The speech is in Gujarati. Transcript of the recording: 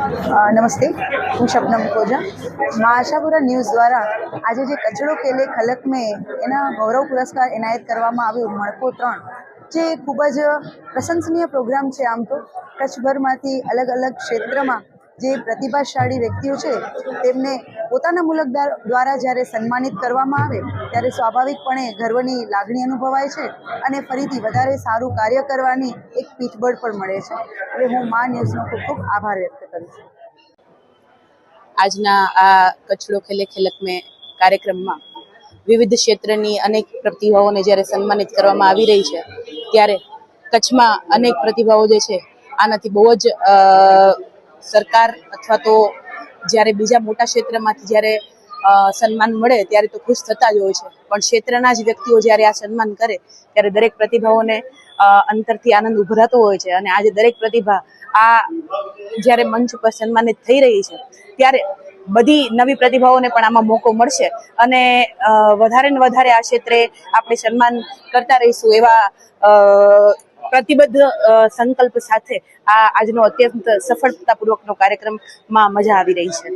नमस्ते, हूँ शबनम खोजा। माँ आशापुरा न्यूज़ द्वारा आज जे कचड़ो खेले खलक में एना गौरव पुरस्कार एनायत करवामां आव्यो मणको 3 जे खूब ज प्रशंसनीय प्रोग्राम है। आम तो कच्छभरमांथी अलग अलग क्षेत्र में जे प्रतिभाशाળી व्यक्तिओ छे तेमने पोताना मुलक द्वारा ज्यारे सन्मानित करवामां आवे त्यारे स्वाभाविकपणे गर्वनी लागणी अनुभवाय छे अने फरीथी वधारे सारू कार्य करवानी एक पीठबळ पण मळे छे। એટલે હું મા ન્યૂઝનો ખૂબ ખૂબ આભાર વ્યક્ત કરું છું। આજના આ કચડો ખેલે ખલક में કાર્યક્રમમાં વિવિધ ક્ષેત્રની અનેક પ્રતિભાઓને જ્યારે સન્માનિત કરવામાં આવી રહી છે ત્યારે કચ્છમાં અનેક પ્રતિભાઓ જે છે આનાથી બહુ જ સરકાર અથવા તો જ્યારે બીજા મોટા ક્ષેત્રમાંથી જ્યારે સન્માન મળે ત્યારે તો ખુશ થતા જ હોય છે, પણ ક્ષેત્રના જ વ્યક્તિઓ જ્યારે આ સન્માન કરે ત્યારે દરેક પ્રતિભાઓને અંતરથી આનંદ ઉભરાતો હોય છે। અને આજે દરેક પ્રતિભા આ જ્યારે મંચ પર સન્માનિત થઈ રહી છે ત્યારે બધી નવી પ્રતિભાઓને પણ આમાં મોકો મળશે અને વધારે ને વધારે આ ક્ષેત્રે આપણે સન્માન કરતા રહીશું એવા પ્રતિબદ્ધ સંકલ્પ સાથે આ આજનો અત્યંત સફળતાપૂર્વકનો કાર્યક્રમમાં મજા આવી રહી છે।